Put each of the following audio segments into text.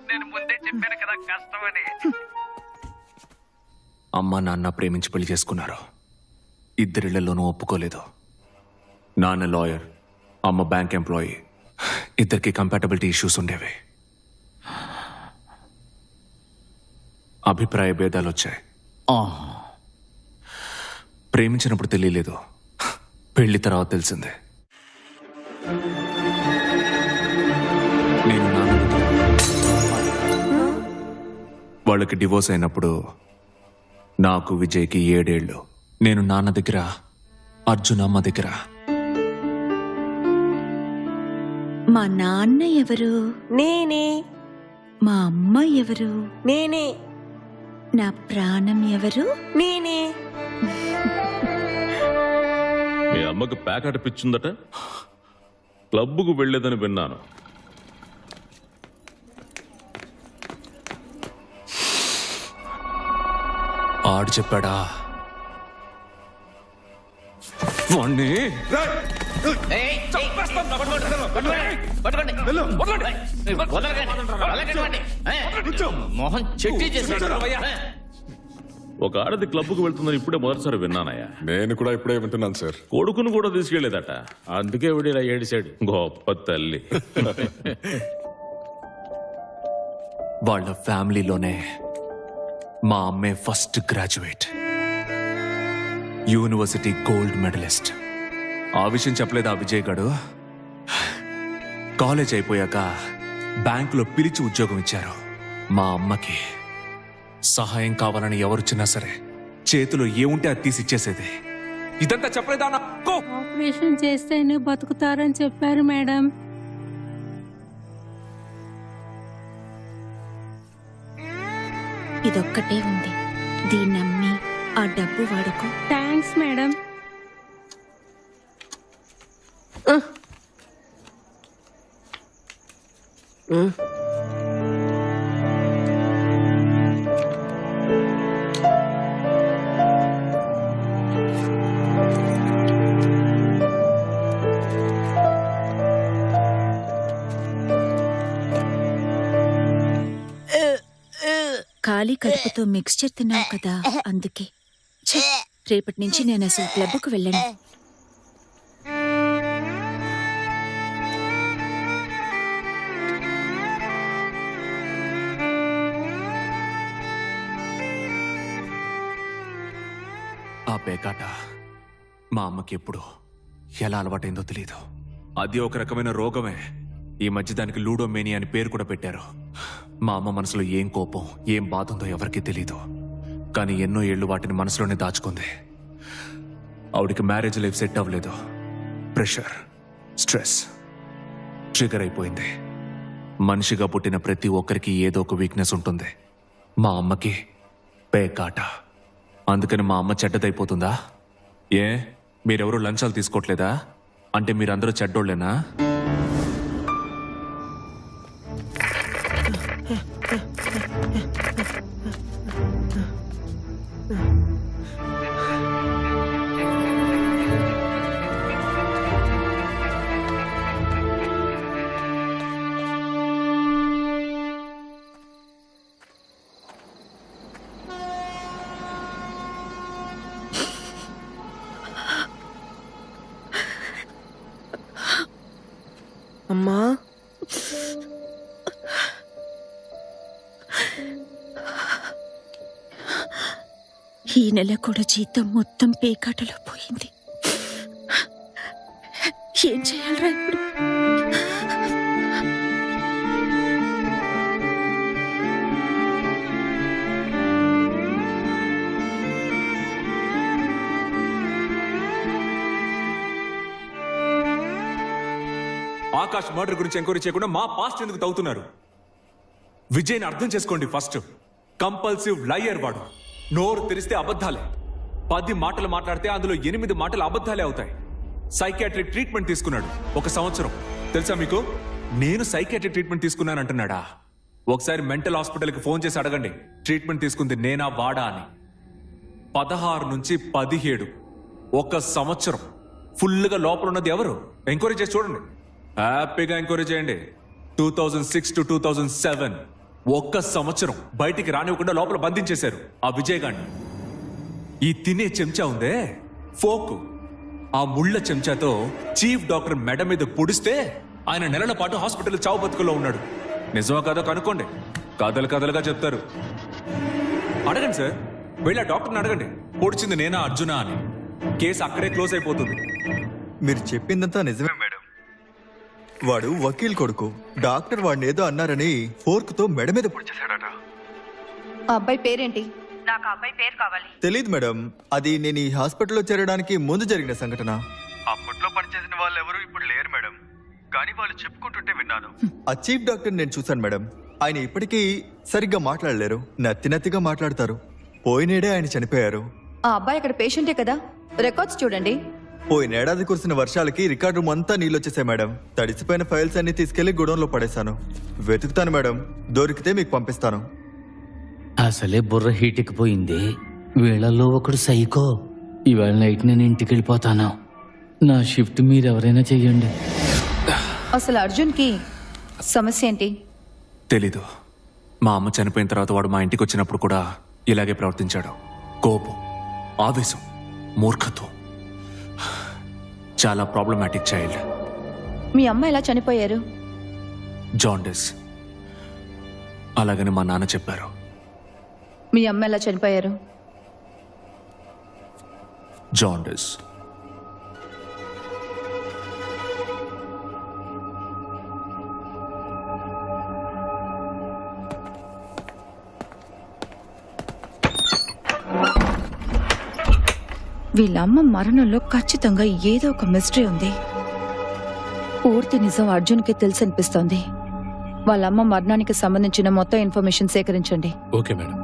నేను ముందే చెప్పాను కదా కష్టమని. అమ్మ నాన్న ప్రేమించి పెళ్లి చేసుకున్నారు. ఇద్దరిళ్లలోనూ ఒప్పుకోలేదు. నాన్న లాయర్, అమ్మ బ్యాంక్ ఎంప్లాయీ. ఇద్దరికి కంపాటబిలిటీ ఇష్యూస్ ఉండేవి. అభిప్రాయ భేదాలు వచ్చాయి. ప్రేమించినప్పుడు తెలియలేదు, పెళ్లి తర్వాత తెలిసిందే. నేను నాన్న వాళ్ళకి డివోర్స్ అయినప్పుడు నాకు విజయ్కి 7 ఏళ్ళు. నేను నాన్న దగ్గర, అర్జున్ అమ్మ దగ్గర. మా నాన్న ఎవరు? నేనే. మా అమ్మ ఎవరు? నేనే. నా ప్రాణం ఎవరు? నేనే. మీ అమ్మకు ప్యాకెట్ పిచ్చుందట, క్లబ్కు వెళ్లేదని విన్నాను. ఆడు చెప్పాడా? వాణ్ణి మోహన్ చెట్టి చేశాడు. ఒక ఆడది క్లబ్కు వెళ్తుందని ఇప్పుడే మొదటిసారి విన్నానయ్యా. నేను కూడా ఇప్పుడే వింటున్నాను సార్. కొడుకును కూడా తీసుకెళ్లేదట. అందుకే వీడు ఇలా ఏడిశాడు. గొప్ప తల్లి. వాళ్ళ ఫ్యామిలీలోనే మా అమ్మే first graduate, university gold medallist. ఆ విషయం చెప్పలేదు ఆ విజయ్ గాడు. కాలేజ్ అయిపోయాక బ్యాంకులో పిలిచి ఉద్యోగం ఇచ్చారు. మా అమ్మకి సహాయం కావాలని ఎవరొచ్చినా సరే చేతిలో ఏముంటే అది తీసిచ్చేసేది. ఇదంతా చెప్పలేదా నాకు? ఆపరేషన్ చేస్తేనే బతుకుతారని చెప్పారు మేడం. ఇదొక్కటే ఉంది, దీన్ని అమ్మి ఆ డబ్బు వాడుకో. Thanks madam. ఖాళీ కడుపుతో మిక్స్చర్ తిన్నావు కదా, అందుకే. ఛే, రేపటి నుంచి నేను అసలు క్లబ్కు వెళ్ళను. ఆ పేకాట మా అమ్మకి ఎప్పుడు ఎలా అలవాటైందో తెలియదు. అది ఒక రకమైన రోగమే. ఈ మధ్య దానికి లూడోమేని అని పేరు కూడా పెట్టారు. మా అమ్మ మనసులో ఏం కోపం, ఏం బాధ ఉందో ఎవరికీ తెలీదు. కానీ ఎన్నో ఏళ్ళు వాటిని మనసులోనే దాచుకుంది. ఆవిడికి మ్యారేజ్ లైఫ్ సెట్ అవ్వలేదు. ప్రెషర్, స్ట్రెస్ ట్రిగర్ అయిపోయింది. మనిషిగా పుట్టిన ప్రతి ఒక్కరికి ఏదో ఒక వీక్నెస్ ఉంటుంది. మా అమ్మకి పేకాట. అందుకని మా అమ్మ చెడ్డదైపోతుందా? ఏ, మీరెవరూ లంచాలు తీసుకోవట్లేదా? అంటే మీరందరూ చెడ్డోళ్ళేనా? అమ్మా, ఈ నెల కూడా జీతం మొత్తం పేకాటలో పోయింది. ఏం చేయాలరా ఇప్పుడు? ఆకాష్ మర్డర్ గురించి ఎంక్వైరీ చేయకుండా మా పాస్ట్ ఎందుకు తవ్వుతున్నారు? విజయ్ని అర్థం చేసుకోండి ఫస్ట్. కంపల్సివ్ లయర్ వాడు. నోరు తెరిస్తే అబద్ధాలే. 10 మాటలు మాట్లాడితే అందులో 8 మాటలు అబద్ధాలే అవుతాయి. సైకియాట్రిక్ ట్రీట్మెంట్ తీసుకున్నాడు 1 సంవత్సరం. తెలుసా మీకు? నేను సైకియాట్రిక్ ట్రీట్మెంట్ తీసుకున్నానంటున్నాడా? ఒకసారి మెంటల్ హాస్పిటల్కి ఫోన్ చేసి అడగండి, ట్రీట్మెంట్ తీసుకుంది నేనా వాడా అని. 16 నుంచి 17 1 సంవత్సరం ఫుల్గా లోపల ఉన్నది ఎవరు? ఎంక్వైరీ చేసి చూడండి. హ్యాపీగా ఎంక్వైరీ చేయండి. 2006 to 2007 ఒక్క సంవత్సరం బయటికి రానివ్వకుండా లోపల బంధించేశారు ఆ విజయ్ గారిని. ఈ తినే చెంచా ఉందే ఫోక్, ఆ ముళ్ళ చెంచాతో చీఫ్ డాక్టర్ మెడ మీద పొడిస్తే ఆయన నెలల పాటు హాస్పిటల్ చావు బతుకుల్లో ఉన్నాడు. నిజమా కాదో కనుక్కోండి, కథలు కథలుగా చెప్తారు. అడగండి సార్, వెళ్ళి ఆ డాక్టర్ని అడగండి పొడిచింది నేనా అర్జునా అని. కేసు అక్కడే క్లోజ్ అయిపోతుంది. మీరు చెప్పిందంతా నిజమే మేడం. వాడు వకీల్ కొడుకు. డాక్టర్ వాడిని ఏదో అన్నారని ఫోర్క్ తో మెడ మీద పొడిచేశాడట. ఆ అబ్బాయి పేరేంటి? నాకు అబ్బాయి పేరు కావాలి. తెలీదు మేడం, అది నేను ఈ హాస్పిటల్లో చేరడానికి ముందు జరిగిన సంఘటన. అప్పట్లో పనిచేసిన వాళ్ళు ఎవరు ఇప్పుడు లేరు మేడం, కానీ వాళ్ళు చెప్పుకుంటుంటే విన్నాను. ఆ చీఫ్ డాక్టర్ నేను చూశాను మేడం. ఆయన ఇప్పటికీ సరిగ్గా మాట్లాడలేరు, నత్తిగా మాట్లాడతారు. పోయినేడే ఆయన చనిపోయారు. ఆ అబ్బాయి అక్కడ పేషెంటే కదా, రికార్డ్స్ చూడండి. పోయినేడాది కురిసిన వర్షాలకి రికార్డు రూమ్ అంతా నీళ్ళొచ్చేసాయి మేడం. తడిసిపోయిన ఫైల్స్ అన్ని తీసుకెళ్లి గుడౌన్లో పడేశాను. వెతుకుతాను మేడం, దొరికితే మీకు పంపిస్తాను. అసలే బుర్ర హీటెక్కిపోయింది. వీళ్ళల్లో ఒకడు సైకో. ఇవాళ నైట్ నేను ఇంటికి వెళ్ళిపోతాను. నా షిఫ్ట్ మీరు ఎవరైనా చెయ్యండి. అసలు అర్జున్కి సమస్య ఏంటి? తెలీదు. మా అమ్మ చనిపోయిన తర్వాత వాడు మా ఇంటికి వచ్చినప్పుడు కూడా ఇలాగే ప్రవర్తించాడు. కోపం, ఆవేశం, మూర్ఖత్వం. చాలా ప్రాబ్లమాటిక్ చైల్డ్. మీ అమ్మ ఎలా చనిపోయారు? జాండిస్. అలాగని మా నాన్న చెప్పారు. మీ అమ్మ ఎలా చనిపోయారు? జాండిస్. వీళ్ళమ్మ మరణంలో ఖచ్చితంగా ఏదో ఒక మిస్టరీ ఉంది. పూర్తి నిజం అర్జున్కి తెలిసి అనిపిస్తోంది. వాళ్ళమ్మ మరణానికి సంబంధించిన మొత్తం ఇన్ఫర్మేషన్ సేకరించండి. Okay madam.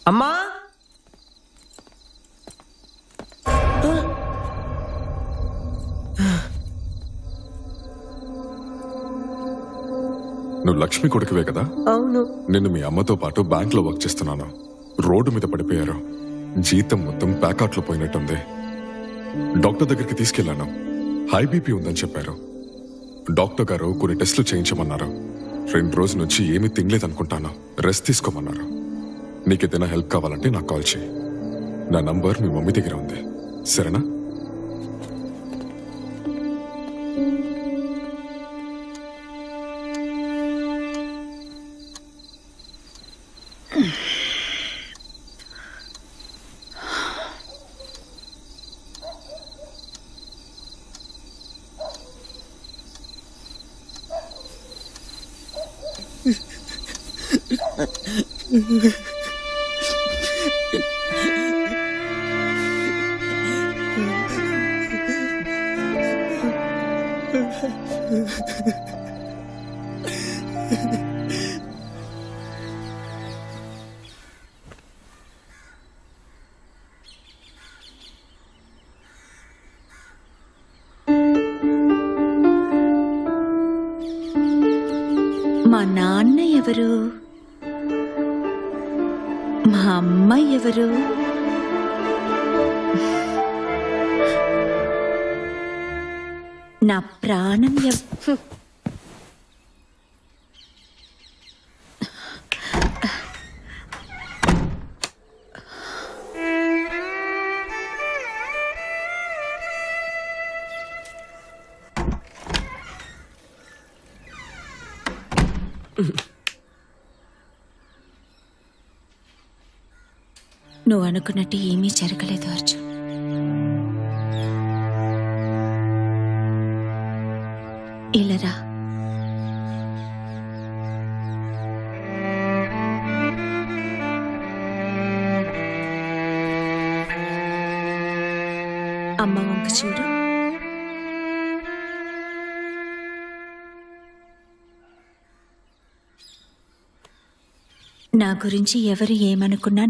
అమ్మా, నువ్వు లక్ష్మి కొడుకువే కదా? అవును. నిన్ను మీ అమ్మతో పాటు బ్యాంక్ లో వర్క్ చేస్తున్నాను. రోడ్డు మీద పడిపోయారు. జీతం మొత్తం ప్యాకాట్లో పోయినట్టుంది. డాక్టర్ దగ్గరికి తీసుకెళ్లాను. హై బీపీ ఉందని చెప్పారు. డాక్టర్ గారు కొన్ని టెస్టులు చేయించమన్నారు. 2 రోజుల నుంచి ఏమీ తినలేదనుకుంటాను. రెస్ట్ తీసుకోమన్నారు. నీకేదైనా హెల్ప్ కావాలంటే నాకు కాల్ చేయి. నా నంబర్ మీ మమ్మీ దగ్గర ఉంది, సరేనా? మా నాన్న ఎవరు? మా అమ్మ ఎవరు? నా ప్రాణం నువ్వు అనుకున్నట్టు ఏమీ జరగలేదు అర్జున్. ఇలారా. అమ్మ వంక చూడు. నా గురించి ఎవరు ఏమనుకున్నా